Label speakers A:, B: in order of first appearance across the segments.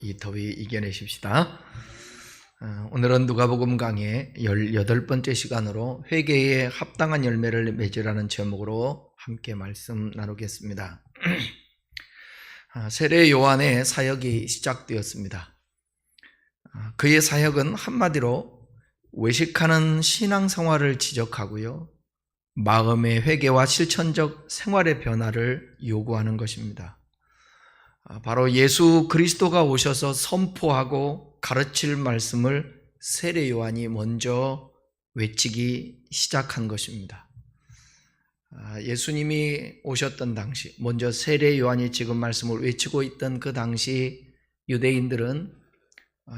A: 이 더위 이겨내십시다. 오늘은 누가복음 강의 18번째 시간으로 회개에 합당한 열매를 맺으라는 제목으로 함께 말씀 나누겠습니다. 세례 요한의 사역이 시작되었습니다. 그의 사역은 한마디로 외식하는 신앙생활을 지적하고요, 마음의 회개와 실천적 생활의 변화를 요구하는 것입니다. 바로 예수 그리스도가 오셔서 선포하고 가르칠 말씀을 세례 요한이 먼저 외치기 시작한 것입니다. 예수님이 오셨던 당시, 먼저 세례 요한이 지금 말씀을 외치고 있던 그 당시 유대인들은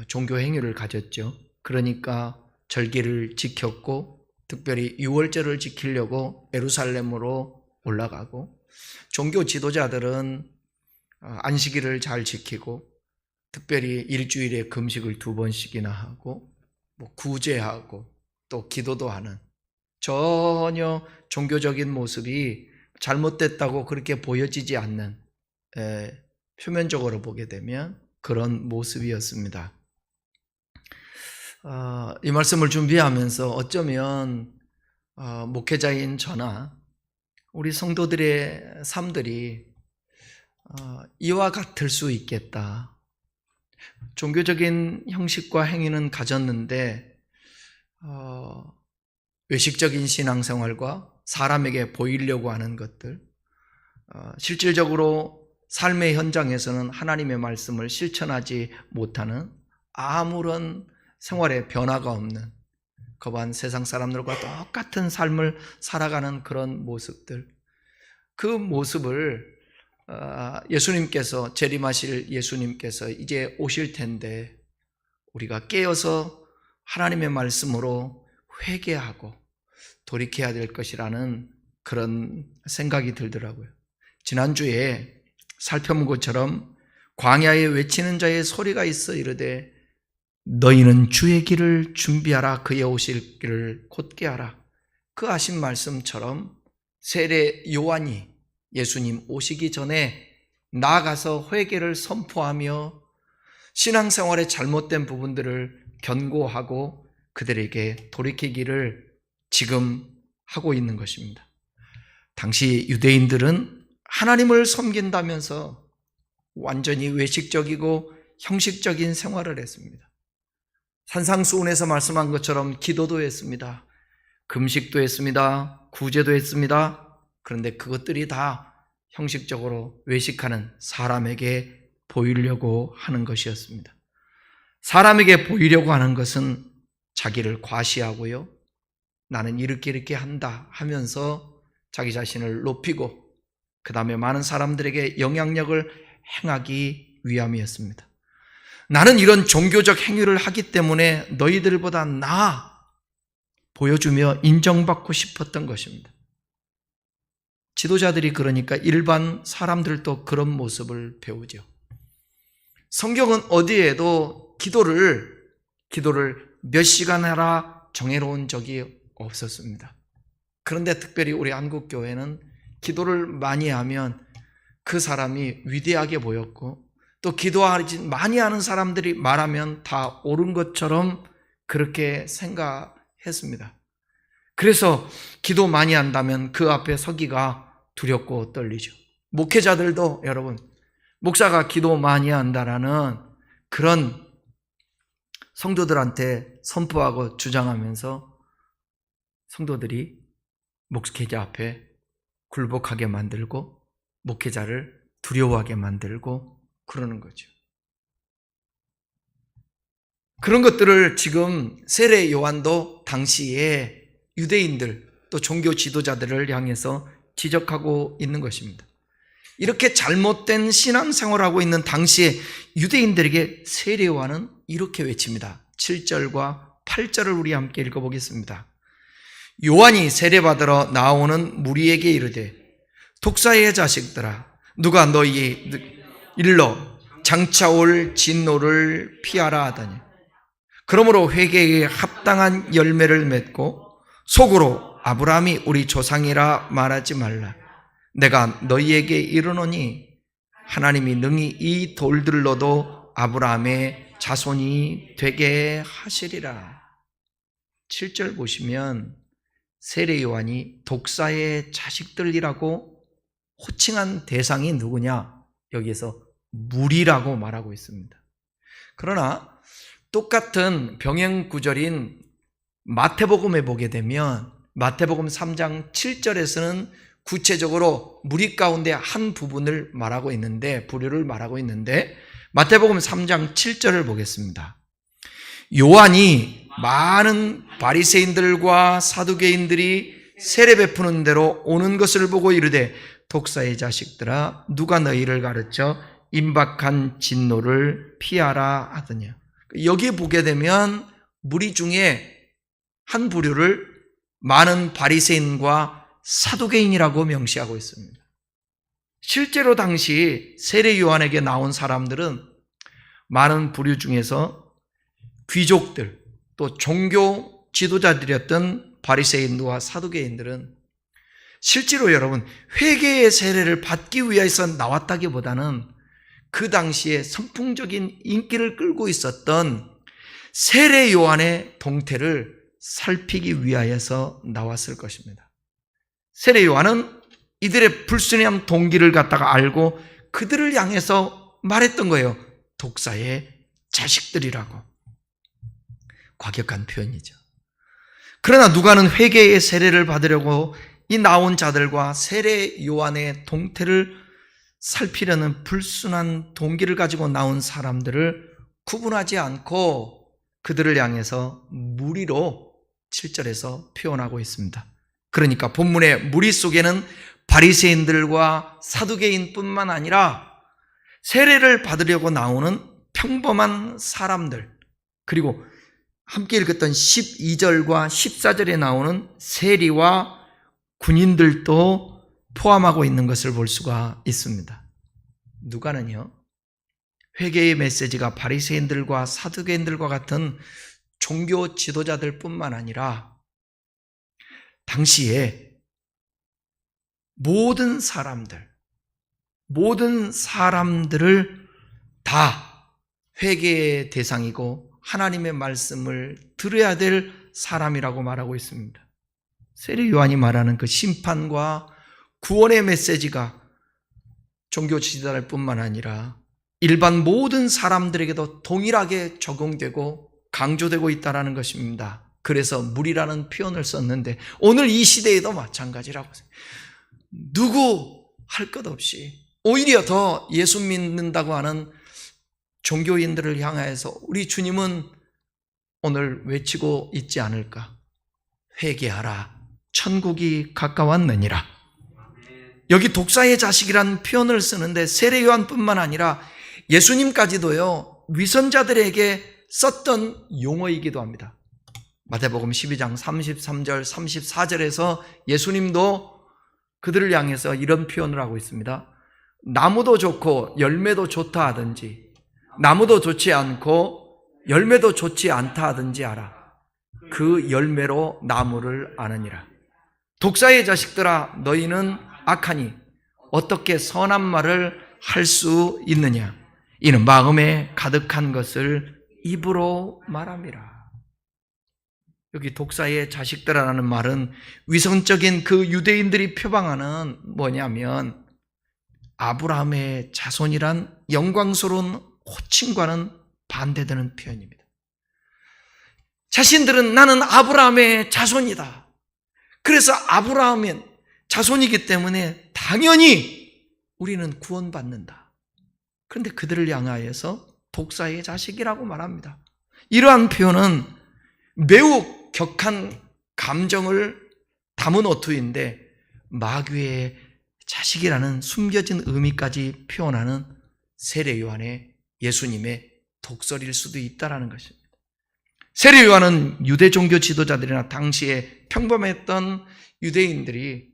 A: 종교 행위를 가졌죠. 그러니까 절기를 지켰고, 특별히 유월절을 지키려고 예루살렘으로 올라가고, 종교 지도자들은 안식일을 잘 지키고, 특별히 일주일에 금식을 2번씩이나 하고, 구제하고 또 기도도 하는, 전혀 종교적인 모습이 잘못됐다고 그렇게 보여지지 않는, 표면적으로 보게 되면 그런 모습이었습니다. 이 말씀을 준비하면서 어쩌면 목회자인 저나 우리 성도들의 삶들이 이와 같을 수 있겠다. 종교적인 형식과 행위는 가졌는데 외식적인 신앙생활과 사람에게 보이려고 하는 것들, 실질적으로 삶의 현장에서는 하나님의 말씀을 실천하지 못하는, 아무런 생활에 변화가 없는 거반 세상 사람들과 똑같은 삶을 살아가는 그런 모습들, 그 모습을 예수님께서, 재림하실 예수님께서 이제 오실 텐데 우리가 깨어서 하나님의 말씀으로 회개하고 돌이켜야 될 것이라는 그런 생각이 들더라고요. 지난주에 살펴본 것처럼 광야에 외치는 자의 소리가 있어 이르되 너희는 주의 길을 준비하라, 그의 오실 길을 곧게 하라. 그 하신 말씀처럼 세례 요한이 예수님 오시기 전에 나아가서 회개를 선포하며 신앙생활의 잘못된 부분들을 견고하고 그들에게 돌이키기를 지금 하고 있는 것입니다. 당시 유대인들은 하나님을 섬긴다면서 완전히 외식적이고 형식적인 생활을 했습니다. 산상수훈에서 말씀한 것처럼 기도도 했습니다. 금식도 했습니다. 구제도 했습니다. 그런데 그것들이 다 형식적으로 외식하는, 사람에게 보이려고 하는 것이었습니다. 사람에게 보이려고 하는 것은 자기를 과시하고요, 나는 이렇게 한다 하면서 자기 자신을 높이고 그 다음에 많은 사람들에게 영향력을 행하기 위함이었습니다. 나는 이런 종교적 행위를 하기 때문에 너희들보다 나아 보여주며 인정받고 싶었던 것입니다. 지도자들이 그러니까 일반 사람들도 그런 모습을 배우죠. 성경은 어디에도 기도를 몇 시간 하라 정해놓은 적이 없었습니다. 그런데 특별히 우리 한국교회는 기도를 많이 하면 그 사람이 위대하게 보였고, 또 기도하지 많이 하는 사람들이 말하면 다 옳은 것처럼 그렇게 생각했습니다. 그래서 기도 많이 한다면 그 앞에 서기가 두렵고 떨리죠. 목회자들도 여러분, 목사가 기도 많이 한다라는 그런 성도들한테 선포하고 주장하면서 성도들이 목회자 앞에 굴복하게 만들고 목회자를 두려워하게 만들고 그러는 거죠. 그런 것들을 지금 세례 요한도 당시에 유대인들 또 종교 지도자들을 향해서 지적하고 있는 것입니다. 이렇게 잘못된 신앙생활을 하고 있는 당시에 유대인들에게 세례 요한은 이렇게 외칩니다. 7절과 8절을 우리 함께 읽어보겠습니다. 요한이 세례받으러 나오는 무리에게 이르되 독사의 자식들아, 누가 너희 일러 장차 올 진노를 피하라 하더니 그러므로 회개에 합당한 열매를 맺고 속으로 아브라함이 우리 조상이라 말하지 말라. 내가 너희에게 이르노니 하나님이 능히 이 돌들로도 아브라함의 자손이 되게 하시리라. 7절 보시면 세례 요한이 독사의 자식들이라고 호칭한 대상이 누구냐? 여기에서 무리라고 말하고 있습니다. 그러나 똑같은 병행 구절인 마태복음에 보게 되면 마태복음 3장 7절에서는 구체적으로 무리 가운데 한 부분을 말하고 있는데, 부류를 말하고 있는데, 마태복음 3장 7절을 보겠습니다. 요한이 많은 바리새인들과 사두개인들이 세례 베푸는 대로 오는 것을 보고 이르되 독사의 자식들아 누가 너희를 가르쳐 임박한 진노를 피하라 하더냐. 여기에 보게 되면 무리 중에 한 부류를 많은 바리새인과 사두개인이라고 명시하고 있습니다. 실제로 당시 세례 요한에게 나온 사람들은 많은 부류 중에서 귀족들, 또 종교 지도자들이었던 바리새인과 사두개인들은 실제로 여러분 회개의 세례를 받기 위해서 나왔다기보다는 그 당시에 선풍적인 인기를 끌고 있었던 세례 요한의 동태를 살피기 위하여서 나왔을 것입니다. 세례 요한은 이들의 불순한 동기를 갖다가 알고 그들을 향해서 말했던 거예요. 독사의 자식들이라고. 과격한 표현이죠. 그러나 누가는 회개의 세례를 받으려고 이 나온 자들과 세례 요한의 동태를 살피려는 불순한 동기를 가지고 나온 사람들을 구분하지 않고 그들을 향해서 무리로 7절에서 표현하고 있습니다. 그러니까 본문의 무리 속에는 바리새인들과 사두개인뿐만 아니라 세례를 받으려고 나오는 평범한 사람들, 그리고 함께 읽었던 12절과 14절에 나오는 세리와 군인들도 포함하고 있는 것을 볼 수가 있습니다. 누가는요, 회개의 메시지가 바리새인들과 사두개인들과 같은 종교 지도자들뿐만 아니라 당시에 모든 사람들을 다 회개의 대상이고 하나님의 말씀을 들어야 될 사람이라고 말하고 있습니다. 세례 요한이 말하는 그 심판과 구원의 메시지가 종교 지도자들뿐만 아니라 일반 모든 사람들에게도 동일하게 적용되고 강조되고 있다는 것입니다. 그래서 무리라는 표현을 썼는데 오늘 이 시대에도 마찬가지라고. 누구 할 것 없이 오히려 더 예수 믿는다고 하는 종교인들을 향하여서 우리 주님은 오늘 외치고 있지 않을까? 회개하라, 천국이 가까웠느니라. 여기 독사의 자식이라는 표현을 쓰는데 세례 요한뿐만 아니라 예수님까지도요, 위선자들에게 썼던 용어이기도 합니다. 마태복음 12장 33절 34절에서 예수님도 그들을 향해서 이런 표현을 하고 있습니다. 나무도 좋고 열매도 좋다 하든지 나무도 좋지 않고 열매도 좋지 않다 하든지 알아. 그 열매로 나무를 아느니라. 독사의 자식들아 너희는 악하니 어떻게 선한 말을 할 수 있느냐. 이는 마음에 가득한 것을 입으로 말함이라. 여기 독사의 자식들이라는 말은 위선적인 그 유대인들이 표방하는 뭐냐면 아브라함의 자손이란 영광스러운 호칭과는 반대되는 표현입니다. 자신들은 나는 아브라함의 자손이다. 그래서 아브라함의 자손이기 때문에 당연히 우리는 구원받는다. 그런데 그들을 향하여서 독사의 자식이라고 말합니다. 이러한 표현은 매우 격한 감정을 담은 어투인데 마귀의 자식이라는 숨겨진 의미까지 표현하는 세례 요한의 예수님의 독설일 수도 있다는 것입니다. 세례 요한은 유대 종교 지도자들이나 당시에 평범했던 유대인들이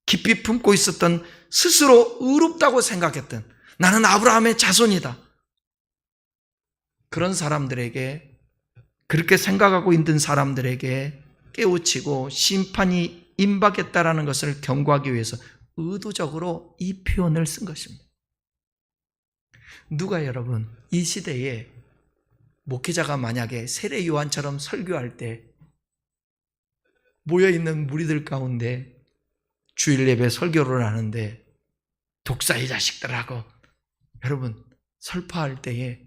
A: 깊이 품고 있었던 스스로 의롭다고 생각했던 나는 아브라함의 자손이다. 그런 사람들에게, 그렇게 생각하고 있는 사람들에게 깨우치고 심판이 임박했다라는 것을 경고하기 위해서 의도적으로 이 표현을 쓴 것입니다. 누가 여러분 이 시대에 목회자가 만약에 세례 요한처럼 설교할 때 모여있는 무리들 가운데 주일 예배 설교를 하는데 독사의 자식들하고 여러분 설파할 때에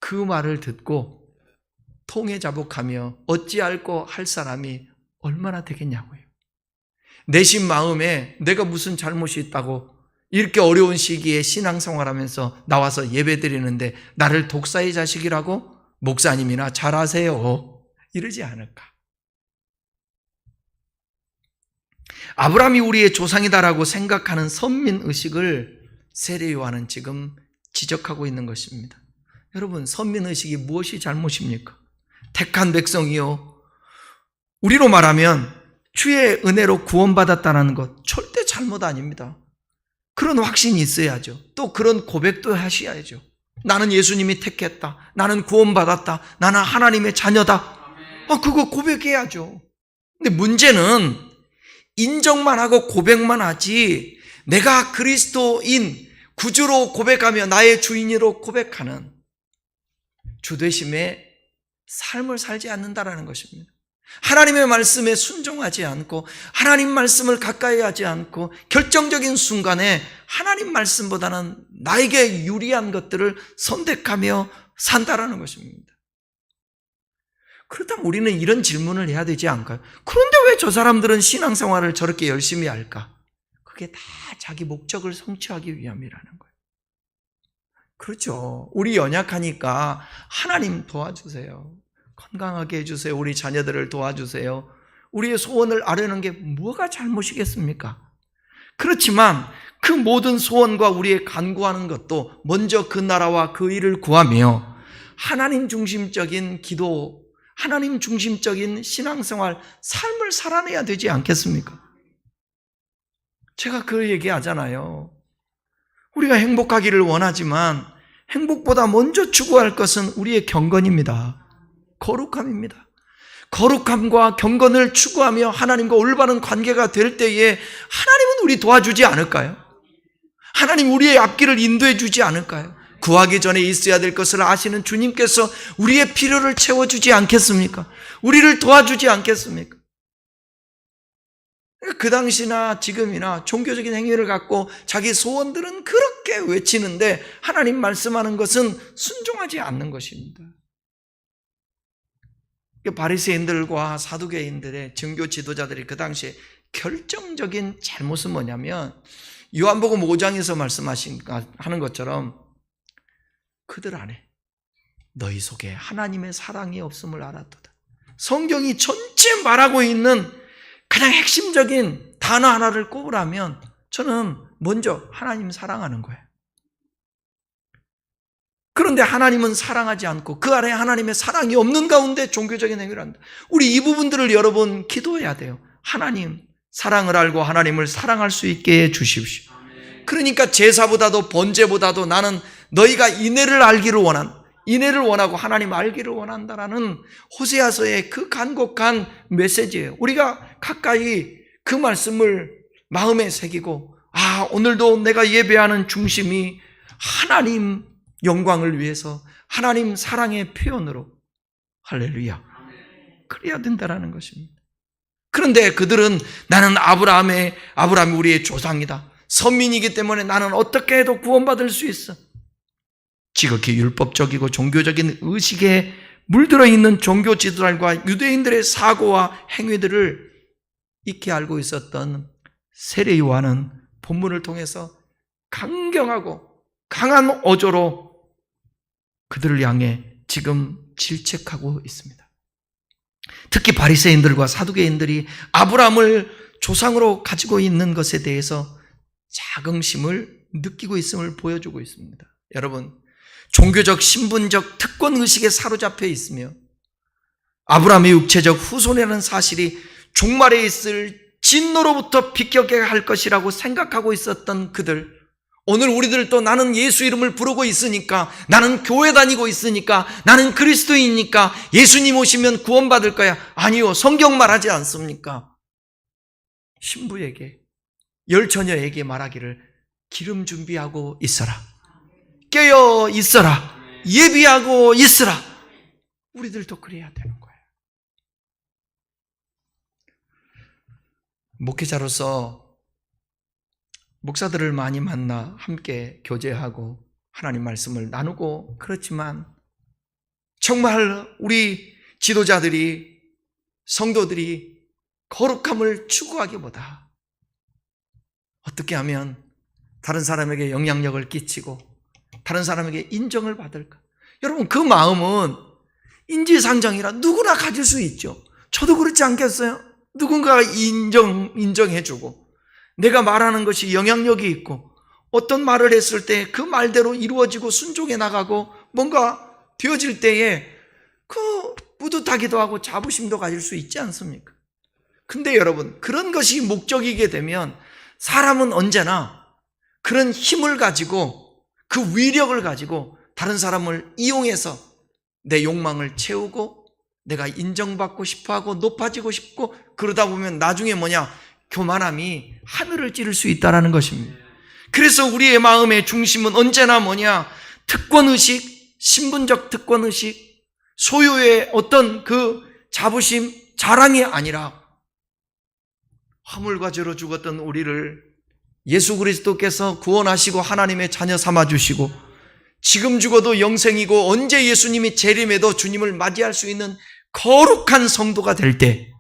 A: 그 말을 듣고 통해 자복하며 어찌할꼬 할 사람이 얼마나 되겠냐고요. 내심 마음에 내가 무슨 잘못이 있다고 이렇게 어려운 시기에 신앙생활하면서 나와서 예배드리는데 나를 독사의 자식이라고 목사님이나 잘하세요 이러지 않을까. 아브라함이 우리의 조상이다라고 생각하는 선민의식을 세례 요한은 지금 지적하고 있는 것입니다. 여러분, 선민의식이 무엇이 잘못입니까? 택한 백성이요, 우리로 말하면 주의 은혜로 구원받았다는 것 절대 잘못 아닙니다. 그런 확신이 있어야죠. 또 그런 고백도 하셔야죠. 나는 예수님이 택했다, 나는 구원받았다, 나는 하나님의 자녀다. 그거 고백해야죠. 근데 문제는 인정만 하고 고백만 하지 내가 그리스도인 구주로 고백하며 나의 주인으로 고백하는 주되심의 삶을 살지 않는다라는 것입니다. 하나님의 말씀에 순종하지 않고 하나님 말씀을 가까이 하지 않고 결정적인 순간에 하나님 말씀보다는 나에게 유리한 것들을 선택하며 산다라는 것입니다. 그렇다면 우리는 이런 질문을 해야 되지 않을까요? 그런데 왜 저 사람들은 신앙생활을 저렇게 열심히 할까? 그게 다 자기 목적을 성취하기 위함이라는 거예요. 그렇죠. 우리 연약하니까 하나님 도와주세요. 건강하게 해주세요. 우리 자녀들을 도와주세요. 우리의 소원을 아뢰는 게 뭐가 잘못이겠습니까? 그렇지만 그 모든 소원과 우리의 간구하는 것도 먼저 그 나라와 그 일을 구하며 하나님 중심적인 기도, 하나님 중심적인 신앙생활, 삶을 살아내야 되지 않겠습니까? 제가 그 얘기하잖아요. 우리가 행복하기를 원하지만 행복보다 먼저 추구할 것은 우리의 경건입니다. 거룩함입니다. 거룩함과 경건을 추구하며 하나님과 올바른 관계가 될 때에 하나님은 우리 도와주지 않을까요? 하나님 우리의 앞길을 인도해 주지 않을까요? 구하기 전에 있어야 될 것을 아시는 주님께서 우리의 필요를 채워주지 않겠습니까? 우리를 도와주지 않겠습니까? 그 당시나 지금이나 종교적인 행위를 갖고 자기 소원들은 그렇게 외치는데 하나님 말씀하는 것은 순종하지 않는 것입니다. 바리새인들과 사두개인들의 증교 지도자들이 그 당시에 결정적인 잘못은 뭐냐면 요한복음 5장에서 말씀하는 것처럼 그들 안에 너희 속에 하나님의 사랑이 없음을 알았도다. 성경이 전체 말하고 있는 가장 핵심적인 단어 하나를 꼽으라면 저는 먼저 하나님 사랑하는 거예요. 그런데 하나님은 사랑하지 않고 그 안에 하나님의 사랑이 없는 가운데 종교적인 행위를 한다. 우리 이 부분들을 여러분 기도해야 돼요. 하나님 사랑을 알고 하나님을 사랑할 수 있게 해 주십시오. 그러니까 제사보다도 번제보다도 나는 너희가 인애를 알기를 인애를 원하고 하나님 알기를 원한다라는 호세아서의 그 간곡한 메시지예요. 우리가 가까이 그 말씀을 마음에 새기고 오늘도 내가 예배하는 중심이 하나님 영광을 위해서 하나님 사랑의 표현으로 할렐루야 그래야 된다라는 것입니다. 그런데 그들은 나는 아브라함이 우리의 조상이다. 선민이기 때문에 나는 어떻게 해도 구원받을 수 있어. 지극히 율법적이고 종교적인 의식에 물들어 있는 종교 지도자들과 유대인들의 사고와 행위들을 익히 알고 있었던 세례 요한은 본문을 통해서 강경하고 강한 어조로 그들을 향해 지금 질책하고 있습니다. 특히 바리새인들과 사두개인들이 아브라함을 조상으로 가지고 있는 것에 대해서 자긍심을 느끼고 있음을 보여주고 있습니다. 여러분, 종교적 신분적 특권의식에 사로잡혀 있으며 아브라함의 육체적 후손이라는 사실이 종말에 있을 진노로부터 비껴게 할 것이라고 생각하고 있었던 그들, 오늘 우리들도 나는 예수 이름을 부르고 있으니까, 나는 교회 다니고 있으니까, 나는 그리스도이니까 예수님 오시면 구원받을 거야. 아니요, 성경 말하지 않습니까? 신부에게, 열처녀에게 말하기를 기름 준비하고 있어라. 깨어 있어라. 예비하고 있으라. 우리들도 그래야 되는 거예요. 목회자로서 목사들을 많이 만나 함께 교제하고 하나님 말씀을 나누고 그렇지만 정말 우리 지도자들이 성도들이 거룩함을 추구하기보다 어떻게 하면 다른 사람에게 영향력을 끼치고 다른 사람에게 인정을 받을까? 여러분 그 마음은 인지상정이라 누구나 가질 수 있죠. 저도 그렇지 않겠어요? 누군가가 인정해주고 내가 말하는 것이 영향력이 있고 어떤 말을 했을 때 그 말대로 이루어지고 순종해 나가고 뭔가 되어질 때에 그 뿌듯하기도 하고 자부심도 가질 수 있지 않습니까? 근데 여러분 그런 것이 목적이게 되면 사람은 언제나 그런 힘을 가지고 그 위력을 가지고 다른 사람을 이용해서 내 욕망을 채우고 내가 인정받고 싶어하고 높아지고 싶고 그러다 보면 나중에 뭐냐? 교만함이 하늘을 찌를 수 있다는 것입니다. 그래서 우리의 마음의 중심은 언제나 뭐냐? 특권의식, 신분적 특권의식, 소유의 어떤 그 자부심, 자랑이 아니라 화물과 저로 죽었던 우리를 예수 그리스도께서 구원하시고 하나님의 자녀 삼아주시고 지금 죽어도 영생이고 언제 예수님이 재림해도 주님을 맞이할 수 있는 거룩한 성도가 될 때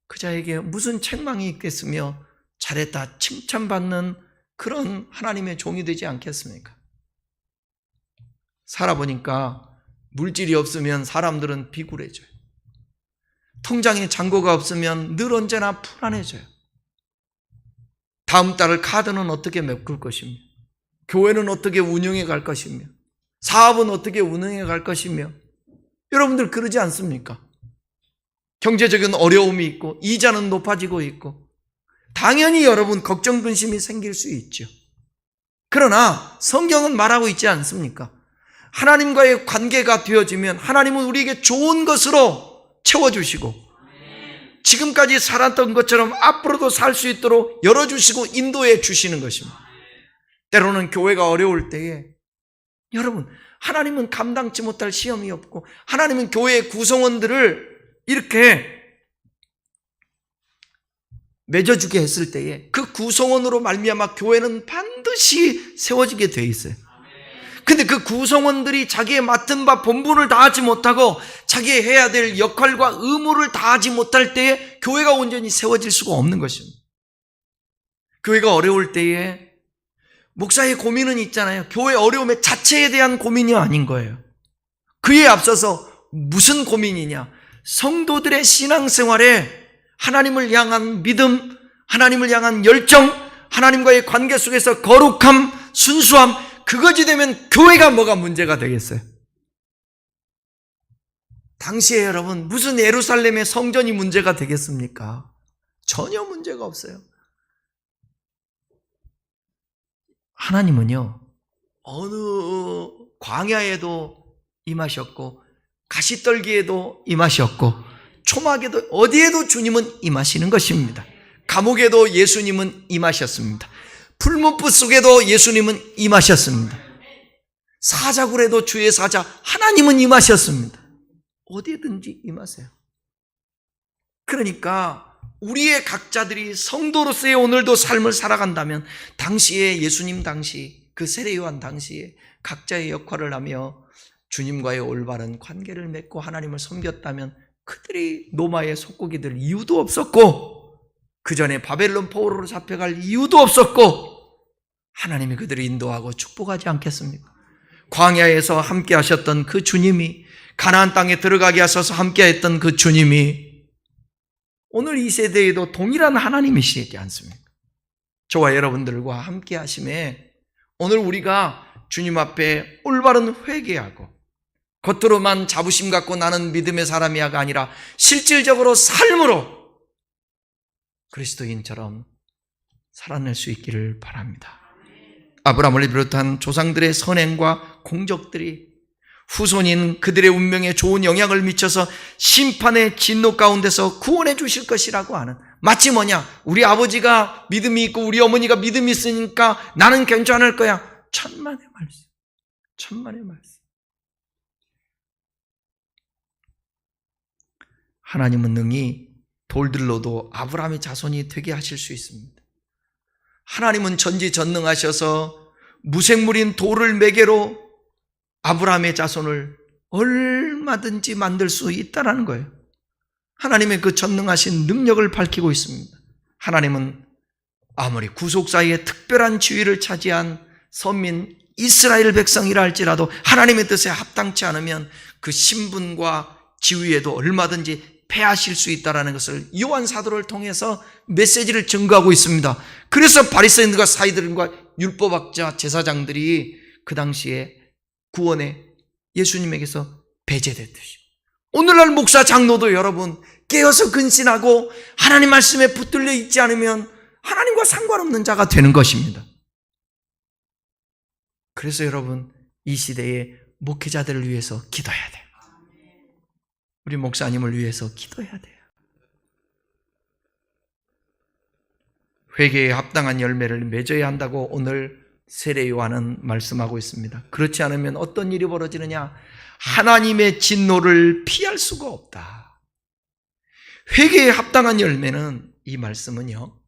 A: 그 자에게 무슨 책망이 있겠으며 잘했다 칭찬받는 그런 하나님의 종이 되지 않겠습니까? 살아보니까 물질이 없으면 사람들은 비굴해져요. 통장에 잔고가 없으면 늘 언제나 불안해져요. 다음 달 카드는 어떻게 메꿀 것이며 교회는 어떻게 운영해 갈 것이며 사업은 어떻게 운영해 갈 것이며 여러분들 그러지 않습니까? 경제적인 어려움이 있고 이자는 높아지고 있고 당연히 여러분 걱정 근심이 생길 수 있죠. 그러나 성경은 말하고 있지 않습니까? 하나님과의 관계가 되어지면 하나님은 우리에게 좋은 것으로 채워주시고 지금까지 살았던 것처럼 앞으로도 살 수 있도록 열어주시고 인도해 주시는 것입니다. 때로는 교회가 어려울 때에 여러분 하나님은 감당치 못할 시험이 없고 하나님은 교회의 구성원들을 이렇게 맺어주게 했을 때에 그 구성원으로 말미암아 교회는 반드시 세워지게 돼 있어요. 근데 그 구성원들이 자기의 맡은 바 본분을 다하지 못하고 자기의 해야 될 역할과 의무를 다하지 못할 때에 교회가 온전히 세워질 수가 없는 것입니다. 교회가 어려울 때에 목사의 고민은 있잖아요. 교회 어려움의 자체에 대한 고민이 아닌 거예요. 그에 앞서서 무슨 고민이냐? 성도들의 신앙생활에 하나님을 향한 믿음, 하나님을 향한 열정, 하나님과의 관계 속에서 거룩함, 순수함, 그것이 되면 교회가 뭐가 문제가 되겠어요? 당시에 여러분 무슨 예루살렘의 성전이 문제가 되겠습니까? 전혀 문제가 없어요. 하나님은요 어느 광야에도 임하셨고 가시떨기에도 임하셨고 초막에도 어디에도 주님은 임하시는 것입니다. 감옥에도 예수님은 임하셨습니다. 풀무불 속에도 예수님은 임하셨습니다. 사자굴에도 주의 사자 하나님은 임하셨습니다. 어디든지 임하세요. 그러니까 우리의 각자들이 성도로서의 오늘도 삶을 살아간다면 당시에 예수님 당시 그 세례 요한 당시에 각자의 역할을 하며 주님과의 올바른 관계를 맺고 하나님을 섬겼다면 그들이 로마의 속국이 될 이유도 없었고 그 전에 바벨론 포로로 잡혀갈 이유도 없었고 하나님이 그들을 인도하고 축복하지 않겠습니까? 광야에서 함께 하셨던 그 주님이 가나안 땅에 들어가게 하셔서 함께 했던 그 주님이 오늘 이 세대에도 동일한 하나님이시지 않습니까? 저와 여러분들과 함께 하심에 오늘 우리가 주님 앞에 올바른 회개하고 겉으로만 자부심 갖고 나는 믿음의 사람이야가 아니라 실질적으로 삶으로 그리스도인처럼 살아낼 수 있기를 바랍니다. 아브라함을 비롯한 조상들의 선행과 공적들이 후손인 그들의 운명에 좋은 영향을 미쳐서 심판의 진노 가운데서 구원해 주실 것이라고 하는, 마치 뭐냐, 우리 아버지가 믿음이 있고 우리 어머니가 믿음이 있으니까 나는 괜찮을 거야. 천만의 말씀. 천만의 말씀. 하나님은 능히 돌들로도 아브라함의 자손이 되게 하실 수 있습니다. 하나님은 전지전능하셔서 무생물인 돌을 매개로 아브라함의 자손을 얼마든지 만들 수 있다는 거예요. 하나님의 그 전능하신 능력을 밝히고 있습니다. 하나님은 아무리 구속사의 특별한 지위를 차지한 선민 이스라엘 백성이라 할지라도 하나님의 뜻에 합당치 않으면 그 신분과 지위에도 얼마든지 패하실 수 있다는 것을 요한 사도를 통해서 메시지를 증거하고 있습니다. 그래서 바리새인들과 사이들과 율법학자 제사장들이 그 당시에 구원에 예수님에게서 배제됐듯이 오늘날 목사 장로도 여러분 깨어서 근신하고 하나님 말씀에 붙들려 있지 않으면 하나님과 상관없는 자가 되는 것입니다. 그래서 여러분 이 시대의 목회자들을 위해서 기도해야 돼요. 우리 목사님을 위해서 기도해야 돼요. 회개에 합당한 열매를 맺어야 한다고 오늘 세례 요한은 말씀하고 있습니다. 그렇지 않으면 어떤 일이 벌어지느냐? 하나님의 진노를 피할 수가 없다. 회개에 합당한 열매는 이 말씀은요,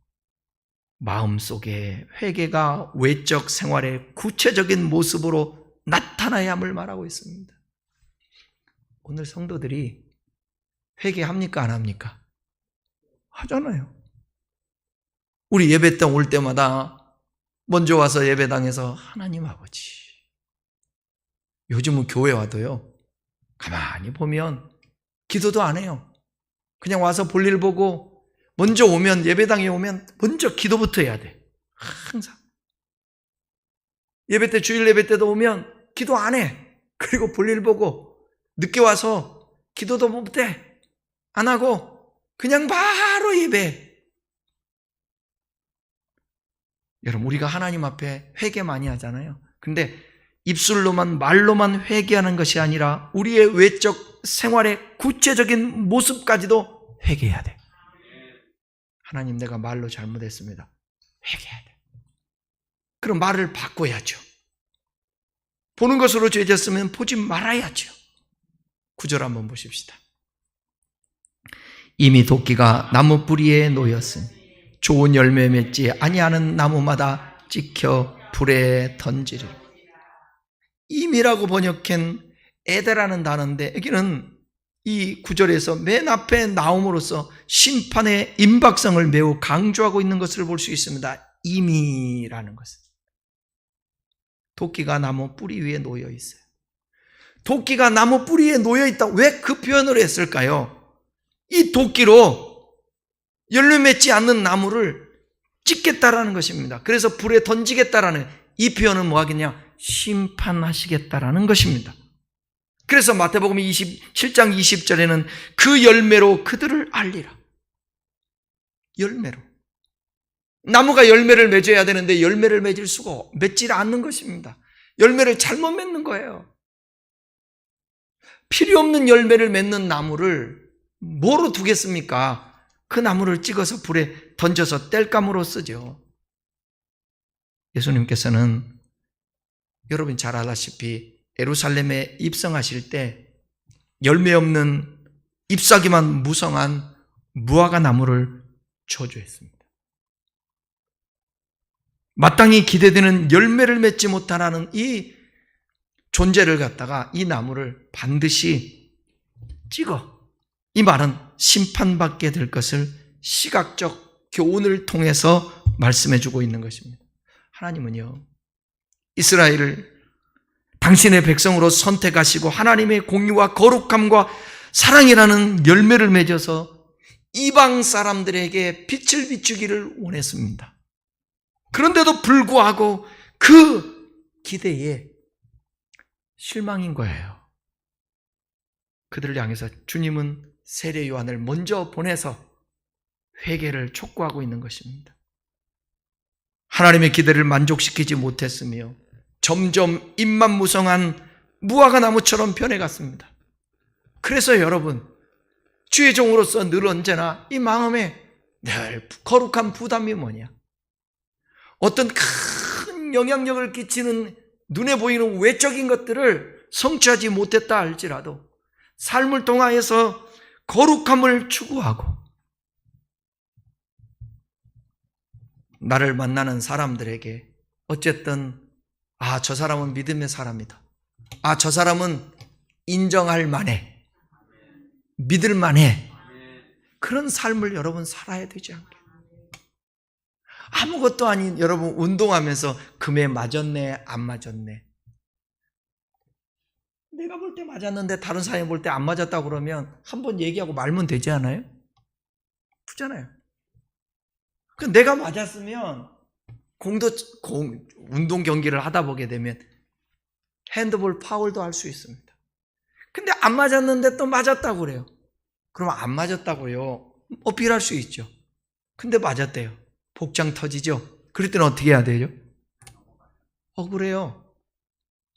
A: 마음속에 회개가 외적 생활의 구체적인 모습으로 나타나야 함을 말하고 있습니다. 오늘 성도들이 회개합니까? 안 합니까? 하잖아요. 우리 예배당 올 때마다 먼저 와서 예배당에서 하나님 아버지, 요즘은 교회 와도요 가만히 보면 기도도 안 해요. 그냥 와서 볼일 보고 먼저 오면, 예배당에 오면 먼저 기도부터 해야 돼. 항상 예배 때, 주일 예배 때도 오면 기도 안 해. 그리고 볼일 보고 늦게 와서 기도도 못해. 안 하고 그냥 바로 예배. 여러분, 우리가 하나님 앞에 회개 많이 하잖아요. 근데 입술로만, 말로만 회개하는 것이 아니라 우리의 외적 생활의 구체적인 모습까지도 회개해야 돼. 하나님, 내가 말로 잘못했습니다. 회개해야 돼. 그럼 말을 바꿔야죠. 보는 것으로 죄졌으면 보지 말아야죠. 9절 한번 보십시다. 이미 도끼가 나무 뿌리에 놓였으니 좋은 열매 맺지 아니하는 나무마다 찍혀 불에 던지리라. 임이라고 번역한 에데라는 단어인데 여기는 이 구절에서 맨 앞에 나옴으로써 심판의 임박성을 매우 강조하고 있는 것을 볼 수 있습니다. 임이라는 것은 도끼가 나무 뿌리 위에 놓여 있어요. 도끼가 나무 뿌리에 놓여 있다. 왜 그 표현을 했을까요? 이 도끼로 열매 맺지 않는 나무를 찍겠다라는 것입니다. 그래서 불에 던지겠다라는, 이 표현은 뭐 하겠냐? 심판하시겠다라는 것입니다. 그래서 마태복음 27장 20절에는 그 열매로 그들을 알리라. 열매로. 나무가 열매를 맺어야 되는데 열매를 맺지 않는 것입니다. 열매를 잘못 맺는 거예요. 필요 없는 열매를 맺는 나무를 뭐로 두겠습니까? 그 나무를 찍어서 불에 던져서 땔감으로 쓰죠. 예수님께서는 여러분 잘 알다시피 예루살렘에 입성하실 때 열매 없는 잎사귀만 무성한 무화과 나무를 저주했습니다. 마땅히 기대되는 열매를 맺지 못하는 이 존재를 갖다가 이 나무를 반드시 찍어. 이 말은 심판받게 될 것을 시각적 교훈을 통해서 말씀해 주고 있는 것입니다. 하나님은요, 이스라엘을 당신의 백성으로 선택하시고 하나님의 공의와 거룩함과 사랑이라는 열매를 맺어서 이방 사람들에게 빛을 비추기를 원했습니다. 그런데도 불구하고 그 기대에 실망인 거예요. 그들을 향해서 주님은 세례 요한을 먼저 보내서 회개를 촉구하고 있는 것입니다. 하나님의 기대를 만족시키지 못했으며 점점 잎만 무화과 나무처럼 변해갔습니다. 그래서 여러분, 주의 종으로서 늘 언제나 이 마음에 늘 거룩한 부담이 뭐냐? 어떤 큰 영향력을 끼치는 눈에 보이는 외적인 것들을 성취하지 못했다 할지라도 삶을 통하여서 거룩함을 추구하고 나를 만나는 사람들에게 어쨌든 저 사람은 믿음의 사람이다. 저 사람은 인정할 만해. 믿을 만해. 그런 삶을 여러분 살아야 되지 않게. 아무것도 아닌 여러분 운동하면서 금에 맞았네, 안 맞았네. 내가 볼 때 맞았는데 다른 사람이 볼 때 안 맞았다고 그러면 한번 얘기하고 말면 되지 않아요? 그렇잖아요. 내가 맞았으면 운동 경기를 하다 보게 되면 핸드볼 파울도 할 수 있습니다. 근데 안 맞았는데 또 맞았다고 그래요. 그러면 안 맞았다고요. 어필할 수 있죠. 근데 맞았대요. 복장 터지죠. 그럴 때는 어떻게 해야 돼요? 억울해요.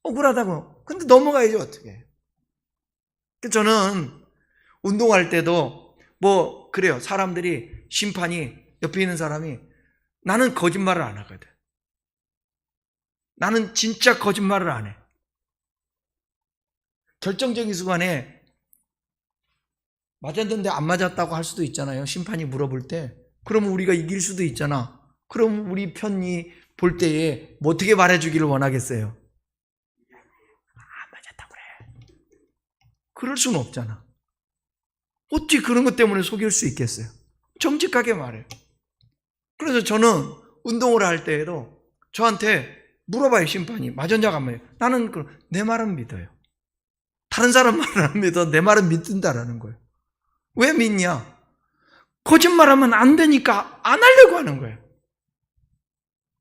A: 억울하다고. 근데 넘어가야죠. 어떻게 해요? 저는 운동할 때도 그래요. 사람들이 심판이 옆에 있는 사람이 나는 거짓말을 안 하거든. 나는 진짜 거짓말을 안 해. 결정적인 순간에 맞았는데 안 맞았다고 할 수도 있잖아요. 심판이 물어볼 때. 그러면 우리가 이길 수도 있잖아. 그럼 우리 편이 볼 때에 어떻게 말해주기를 원하겠어요? 안 맞았다고 그래. 그럴 수는 없잖아. 어찌 그런 것 때문에 속일 수 있겠어요? 정직하게 말해요. 그래서 저는 운동을 할 때에도 저한테 물어봐요. 심판이 맞았냐고 안 맞아요. 나는 내 말은 믿어요. 다른 사람 말은 안 믿어. 내 말은 믿는다라는 거예요. 왜 믿냐? 거짓말하면 안 되니까 안 하려고 하는 거예요.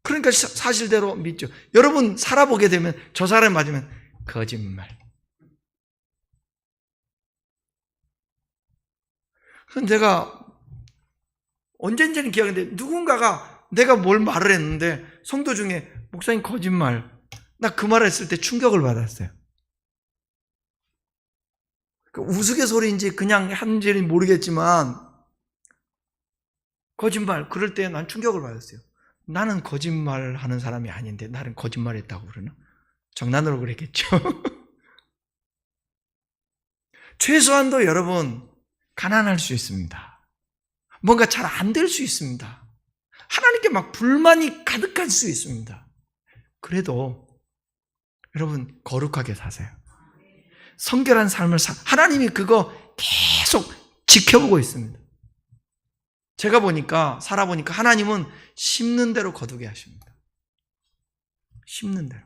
A: 그러니까 사실대로 믿죠. 여러분 살아보게 되면 저 사람이 맞으면 거짓말. 그래서 제가 언젠지는 기억하는데 누군가가 내가 뭘 말을 했는데 성도 중에 목사님 거짓말. 나 그 말을 했을 때 충격을 받았어요. 우스갯소리인지 그냥 한지는 모르겠지만 거짓말. 그럴 때 난 충격을 받았어요. 나는 거짓말하는 사람이 아닌데 나는 거짓말했다고 그러나? 장난으로 그랬겠죠. 최소한도 여러분 가난할 수 있습니다. 뭔가 잘 안 될 수 있습니다. 하나님께 막 불만이 가득할 수 있습니다. 그래도 여러분 거룩하게 사세요. 성결한 삶을 하나님이 그거 계속 지켜보고 있습니다. 제가 살아보니까 하나님은 심는 대로 거두게 하십니다. 심는 대로.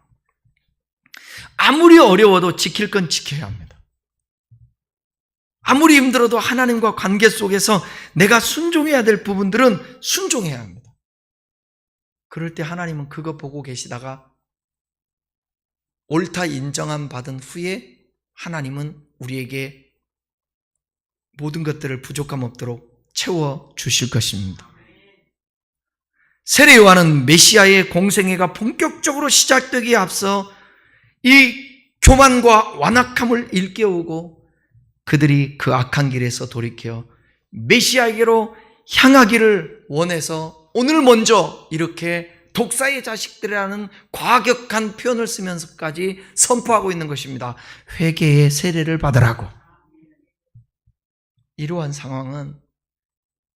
A: 아무리 어려워도 지킬 건 지켜야 합니다. 아무리 힘들어도 하나님과 관계 속에서 내가 순종해야 될 부분들은 순종해야 합니다. 그럴 때 하나님은 그거 보고 계시다가 옳다 인정함 받은 후에 하나님은 우리에게 모든 것들을 부족함 없도록 채워주실 것입니다. 세례 요한은 메시아의 공생애가 본격적으로 시작되기에 앞서 이 교만과 완악함을 일깨우고 그들이 그 악한 길에서 돌이켜 메시아에게로 향하기를 원해서 오늘 먼저 이렇게 독사의 자식들이라는 과격한 표현을 쓰면서까지 선포하고 있는 것입니다. 회개의 세례를 받으라고. 이러한 상황은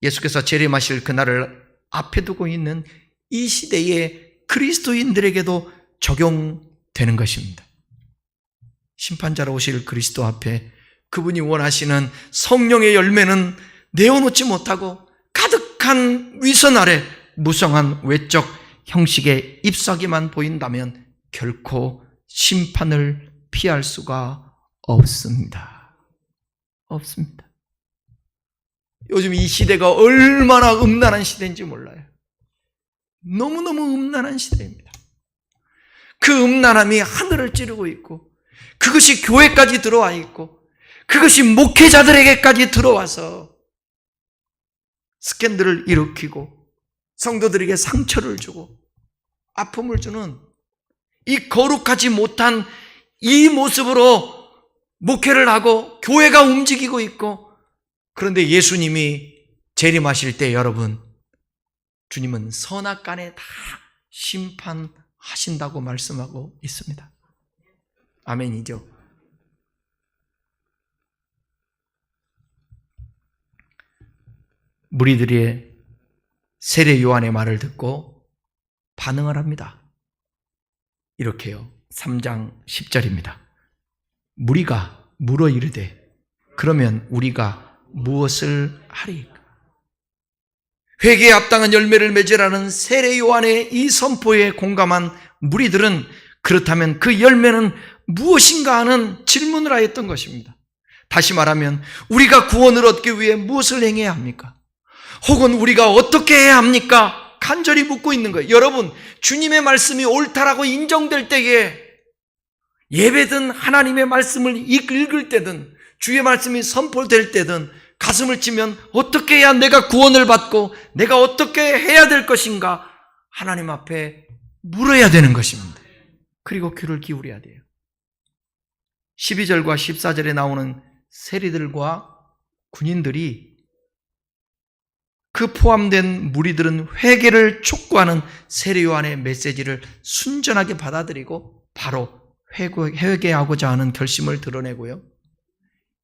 A: 예수께서 재림하실 그날을 앞에 두고 있는 이 시대의 그리스도인들에게도 적용되는 것입니다. 심판자로 오실 그리스도 앞에 그분이 원하시는 성령의 열매는 내어놓지 못하고 가득한 위선 아래 무성한 외적 형식의 잎사귀만 보인다면 결코 심판을 피할 수가 없습니다. 없습니다. 요즘 이 시대가 얼마나 음란한 시대인지 몰라요. 너무너무 음란한 시대입니다. 그 음란함이 하늘을 찌르고 있고 그것이 교회까지 들어와 있고 그것이 목회자들에게까지 들어와서 스캔들을 일으키고 성도들에게 상처를 주고 아픔을 주는 이 거룩하지 못한 이 모습으로 목회를 하고 교회가 움직이고 있고 그런데 예수님이 재림하실 때 여러분 주님은 선악간에 다 심판하실 하신다고 말씀하고 있습니다. 아멘이죠. 무리들의 세례 요한의 말을 듣고 반응을 합니다. 이렇게요. 3장 10절입니다. 무리가 물어 이르되 그러면 우리가 무엇을 하리이까? 회개에 합당한 열매를 맺으라는 세례 요한의 이 선포에 공감한 무리들은 그렇다면 그 열매는 무엇인가 하는 질문을 하였던 것입니다. 다시 말하면 우리가 구원을 얻기 위해 무엇을 행해야 합니까? 혹은 우리가 어떻게 해야 합니까? 간절히 묻고 있는 거예요. 여러분, 주님의 말씀이 옳다라고 인정될 때에 예배든 하나님의 말씀을 읽을 때든 주의 말씀이 선포될 때든 가슴을 치면 어떻게 해야 내가 구원을 받고 내가 어떻게 해야 될 것인가 하나님 앞에 물어야 되는 것입니다. 그리고 귀를 기울여야 돼요. 12절과 14절에 나오는 세리들과 군인들이 그 포함된 무리들은 회개를 촉구하는 세례 요한의 메시지를 순전하게 받아들이고 바로 회개하고자 하는 결심을 드러내고요.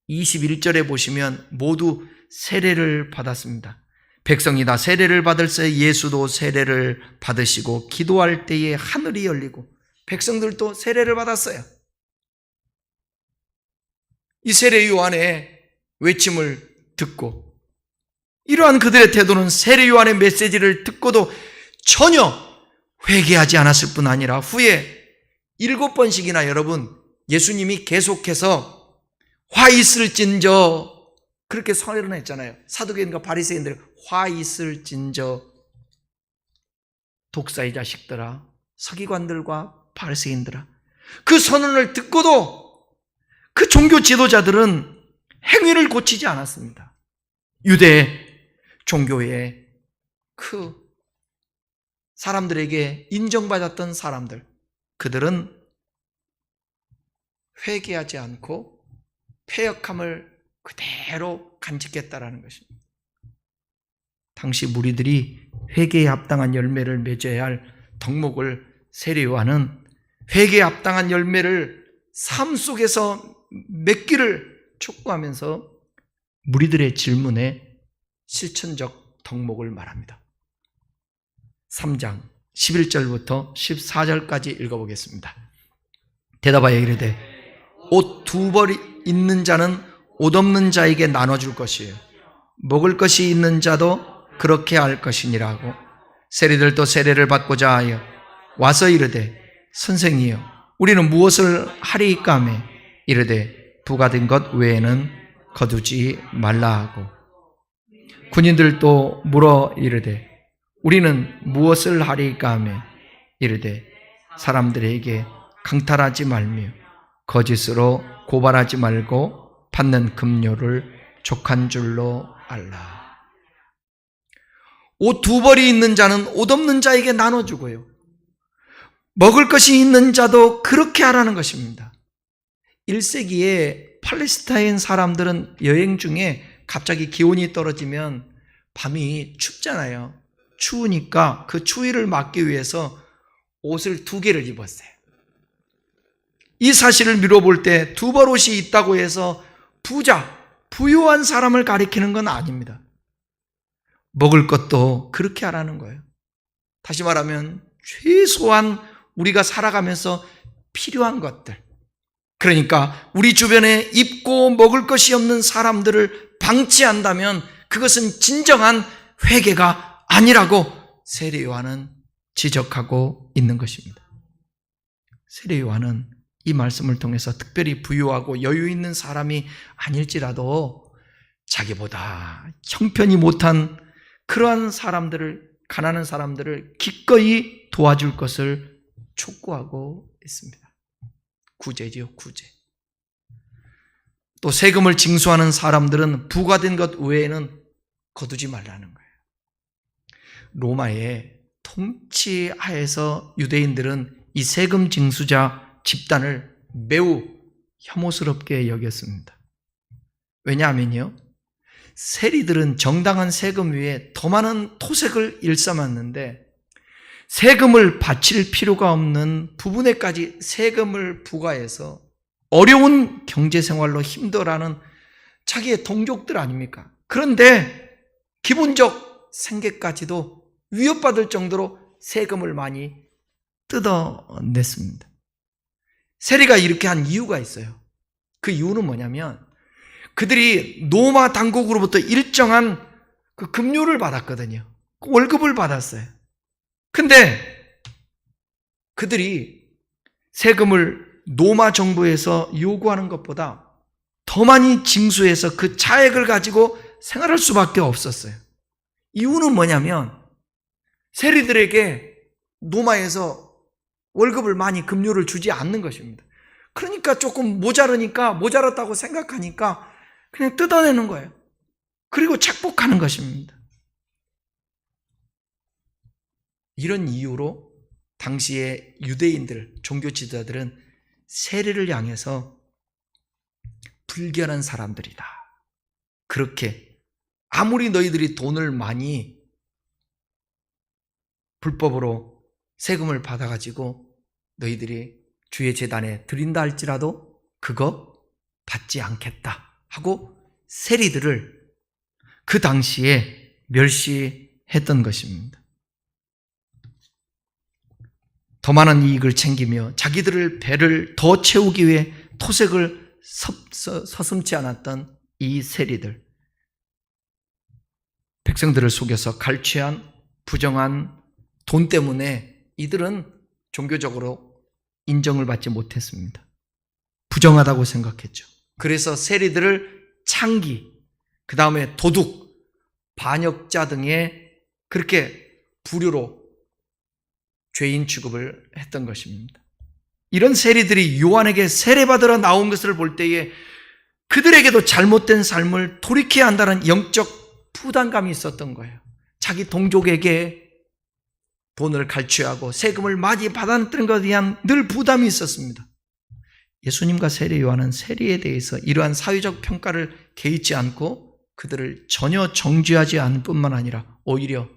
A: 21절에 보시면 모두 세례를 받았습니다. 백성이 다 세례를 받을새 예수도 세례를 받으시고 기도할 때에 하늘이 열리고 백성들도 세례를 받았어요. 이 세례 요한의 외침을 듣고 이러한 그들의 태도는 세례 요한의 메시지를 듣고도 전혀 회개하지 않았을 뿐 아니라 후에 7번씩이나 여러분 예수님이 계속해서 화 있을진저 그렇게 선언했잖아요. 사두개인과 바리새인들 화 있을진저 독사의 자식들아 서기관들과 바리새인들아 그 선언을 듣고도 그 종교 지도자들은 행위를 고치지 않았습니다. 유대 종교의 그 사람들에게 인정받았던 사람들 그들은 회개하지 않고 패역함을 그대로 간직했다라는 것입니다. 당시 무리들이 회개에 합당한 열매를 맺어야 할 덕목을 세례 요한은 회개에 합당한 열매를 삶 속에서 맺기를 촉구하면서 무리들의 질문에 실천적 덕목을 말합니다. 3장 11절부터 14절까지 읽어보겠습니다. 대답하여 이르되 옷 2벌이 있는 자는 옷 없는 자에게 나눠줄 것이에요. 먹을 것이 있는 자도 그렇게 할 것이니라고. 세리들도 세례를 받고자 하여 와서 이르되 선생이여 우리는 무엇을 하리이까 하매 이르되 부가된 것 외에는 거두지 말라 하고 군인들도 물어 이르되 우리는 무엇을 하리이까 하매 이르되 사람들에게 강탈하지 말며 거짓으로 고발하지 말고 받는 급료를 족한 줄로 알라. 옷 2벌이 있는 자는 옷 없는 자에게 나눠주고요. 먹을 것이 있는 자도 그렇게 하라는 것입니다. 1세기에 팔레스타인 사람들은 여행 중에 갑자기 기온이 떨어지면 밤이 춥잖아요. 추우니까 그 추위를 막기 위해서 옷을 2개를 입었어요. 이 사실을 미뤄볼 때 2벌 옷이 있다고 해서 부자, 부유한 사람을 가리키는 건 아닙니다. 먹을 것도 그렇게 하라는 거예요. 다시 말하면 최소한 우리가 살아가면서 필요한 것들, 그러니까 우리 주변에 입고 먹을 것이 없는 사람들을 방치한다면 그것은 진정한 회개가 아니라고 세례 요한은 지적하고 있는 것입니다. 세례 요한은 이 말씀을 통해서 특별히 부유하고 여유 있는 사람이 아닐지라도 자기보다 형편이 못한 그러한 사람들을, 가난한 사람들을 기꺼이 도와줄 것을 촉구하고 있습니다. 구제지요, 구제. 또 세금을 징수하는 사람들은 부과된 것 외에는 거두지 말라는 거예요. 로마의 통치하에서 유대인들은 이 세금 징수자 집단을 매우 혐오스럽게 여겼습니다. 왜냐하면요, 세리들은 정당한 세금 위에 더 많은 토색을 일삼았는데 세금을 바칠 필요가 없는 부분에까지 세금을 부과해서 어려운 경제생활로 힘들어하는 자기의 동족들 아닙니까? 그런데 기본적 생계까지도 위협받을 정도로 세금을 많이 뜯어냈습니다. 세리가 이렇게 한 이유가 있어요. 그 이유는 뭐냐면 그들이 로마 당국으로부터 일정한 그 급료를 받았거든요. 월급을 받았어요. 근데 그들이 세금을 로마 정부에서 요구하는 것보다 더 많이 징수해서 그 차액을 가지고 생활할 수밖에 없었어요. 이유는 뭐냐면 세리들에게 로마에서 월급을 많이 급료를 주지 않는 것입니다. 그러니까 조금 모자르니까 모자랐다고 생각하니까 그냥 뜯어내는 거예요. 그리고 착복하는 것입니다. 이런 이유로 당시의 유대인들, 종교 지도자들은 세리를 향해서 불결한 사람들이다. 그렇게 아무리 너희들이 돈을 많이 불법으로 세금을 받아가지고 너희들이 주의 제단에 드린다 할지라도 그거 받지 않겠다 하고 세리들을 그 당시에 멸시했던 것입니다. 더 많은 이익을 챙기며 자기들의 배를 더 채우기 위해 토색을 서슴지 않았던 이 세리들, 백성들을 속여서 갈취한 부정한 돈 때문에 이들은 종교적으로 인정을 받지 못했습니다. 부정하다고 생각했죠. 그래서 세리들을 창기, 그 다음에 도둑, 반역자 등의 그렇게 부류로 죄인 취급을 했던 것입니다. 이런 세리들이 요한에게 세례받으러 나온 것을 볼 때에 그들에게도 잘못된 삶을 돌이켜야 한다는 영적 부담감이 있었던 거예요. 자기 동족에게 돈을 갈취하고 세금을 많이 받았던 것에 대한 늘 부담이 있었습니다. 예수님과 세례 요한은 세리에 대해서 이러한 사회적 평가를 개의치 않고 그들을 전혀 정죄하지 않을 뿐만 아니라 오히려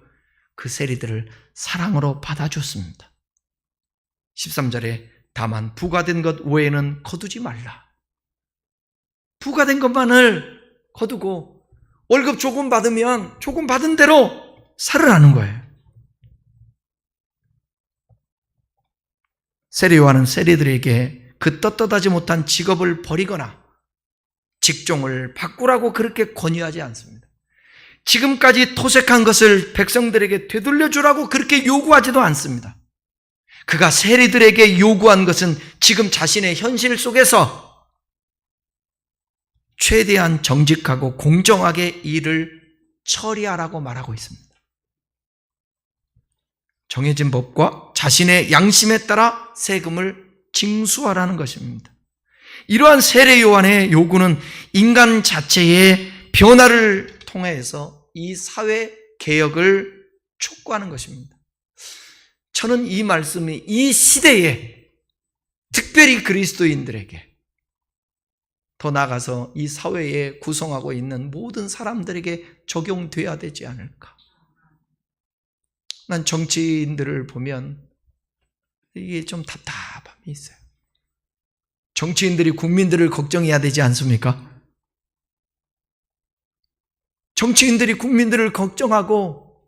A: 그 세리들을 사랑으로 받아줬습니다. 13절에 다만 부과된 것 외에는 거두지 말라. 부과된 것만을 거두고 월급 조금 받으면 조금 받은 대로 살으라는 거예요. 세례 요한은 세리들에게 그 떳떳하지 못한 직업을 버리거나 직종을 바꾸라고 그렇게 권유하지 않습니다. 지금까지 토색한 것을 백성들에게 되돌려주라고 그렇게 요구하지도 않습니다. 그가 세리들에게 요구한 것은 지금 자신의 현실 속에서 최대한 정직하고 공정하게 일을 처리하라고 말하고 있습니다. 정해진 법과 자신의 양심에 따라 세금을 징수하라는 것입니다. 이러한 세례 요한의 요구는 인간 자체의 변화를 통해서 이 사회 개혁을 촉구하는 것입니다. 저는 이 말씀이 이 시대에 특별히 그리스도인들에게 더 나아가서 이 사회에 구성하고 있는 모든 사람들에게 적용돼야 되지 않을까. 난 정치인들을 보면 이게 좀 답답함이 있어요. 정치인들이 국민들을 걱정해야 되지 않습니까? 정치인들이 국민들을 걱정하고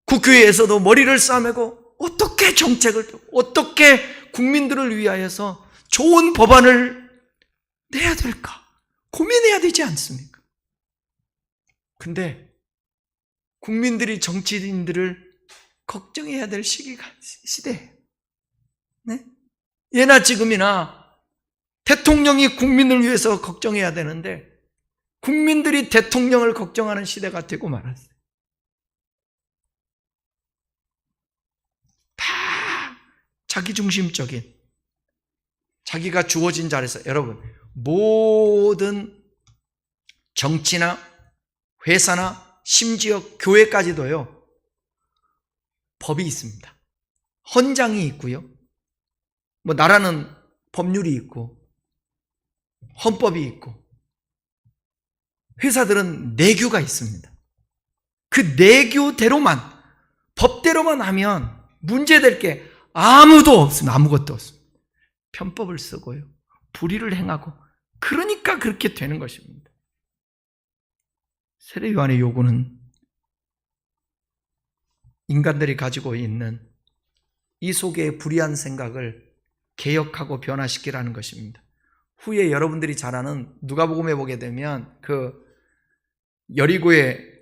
A: 국회에서도 머리를 싸매고 어떻게 정책을, 어떻게 국민들을 위하여서 좋은 법안을 내야 될까 고민해야 되지 않습니까? 근데 국민들이 정치인들을 걱정해야 될 시대예요. 네? 예나 지금이나 대통령이 국민을 위해서 걱정해야 되는데 국민들이 대통령을 걱정하는 시대가 되고 말았어요. 다 자기중심적인, 자기가 주어진 자리에서, 여러분, 모든 정치나 회사나 심지어 교회까지도요, 법이 있습니다. 헌장이 있고요. 나라는 법률이 있고 헌법이 있고 회사들은 내규가 있습니다. 그 내규대로만 법대로만 하면 문제될 게 아무도 없습니다. 아무것도 없습니다. 편법을 쓰고요. 불의를 행하고 그러니까 그렇게 되는 것입니다. 세례 요한의 요구는 인간들이 가지고 있는 이 속에 불의한 생각을 개혁하고 변화시키라는 것입니다. 후에 여러분들이 잘 아는 누가복음에 보게 되면 그 여리고의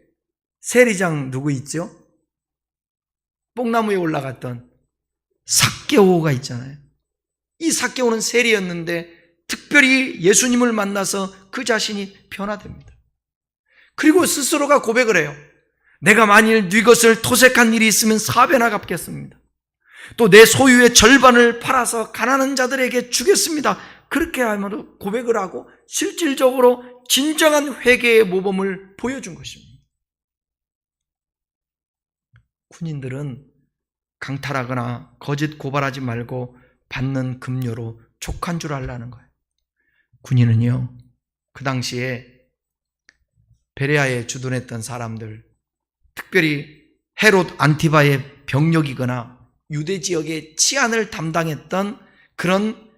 A: 세리장 누구 있죠? 뽕나무에 올라갔던 삭개오가 있잖아요. 이 삭개오는 세리였는데 특별히 예수님을 만나서 그 자신이 변화됩니다. 그리고 스스로가 고백을 해요. 내가 만일 네 것을 토색한 일이 있으면 4배나 갚겠습니다. 또 내 소유의 절반을 팔아서 가난한 자들에게 주겠습니다. 그렇게 하면 고백을 하고 실질적으로 진정한 회개의 모범을 보여준 것입니다. 군인들은 강탈하거나 거짓 고발하지 말고 받는 급료로 족한 줄 알라는 거예요. 군인은요, 그 당시에 베레아에 주둔했던 사람들, 특별히 헤롯 안티바의 병력이거나 유대 지역의 치안을 담당했던 그런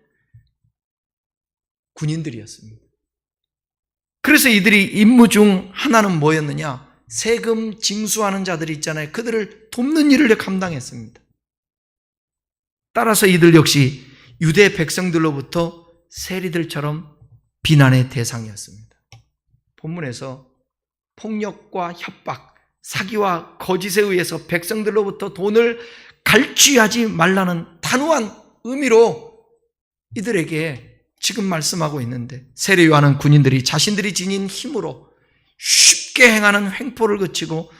A: 군인들이었습니다. 그래서 이들이 임무 중 하나는 뭐였느냐? 세금 징수하는 자들이 있잖아요. 그들을 돕는 일을 감당했습니다. 따라서 이들 역시 유대 백성들로부터 세리들처럼 비난의 대상이었습니다. 본문에서 폭력과 협박, 사기와 거짓에 의해서 백성들로부터 돈을 갈취하지 말라는 단호한 의미로 이들에게 지금 말씀하고 있는데, 세례 요한은 군인들이 자신들이 지닌 힘으로 쉽게 행하는 횡포를 그치고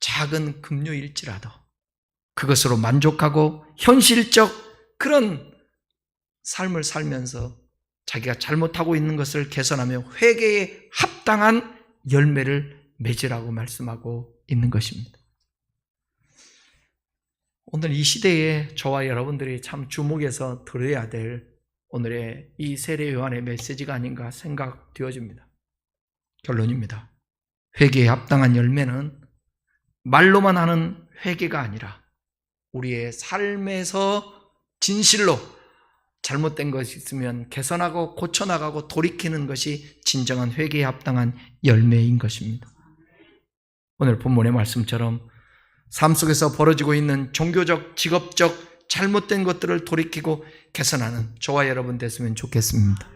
A: 작은 급료일지라도 그것으로 만족하고 현실적 그런 삶을 살면서 자기가 잘못하고 있는 것을 개선하며 회개에 합당한 열매를 맺으라고 말씀하고 있는 것입니다. 오늘 이 시대에 저와 여러분들이 참 주목해서 들어야 될 오늘의 이 세례 요한의 메시지가 아닌가 생각되어집니다. 결론입니다. 회개에 합당한 열매는 말로만 하는 회개가 아니라 우리의 삶에서 진실로 잘못된 것이 있으면 개선하고 고쳐나가고 돌이키는 것이 진정한 회개에 합당한 열매인 것입니다. 오늘 본문의 말씀처럼 삶 속에서 벌어지고 있는 종교적, 직업적 잘못된 것들을 돌이키고 개선하는 저와 여러분 됐으면 좋겠습니다.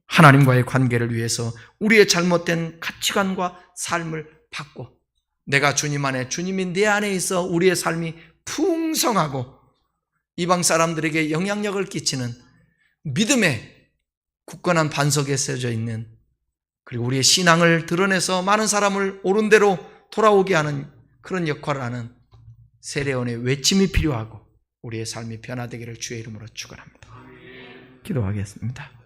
A: 하나님과의 관계를 위해서 우리의 잘못된 가치관과 삶을 바꿔 내가 주님 안에, 주님이 내 안에 있어 우리의 삶이 풍성하고 이방 사람들에게 영향력을 끼치는 믿음의 굳건한 반석에 세워져 있는, 그리고 우리의 신앙을 드러내서 많은 사람을 옳은 대로 돌아오게 하는 그런 역할을 하는 세례원의 외침이 필요하고 우리의 삶이 변화되기를 주의 이름으로 축원합니다. 기도하겠습니다.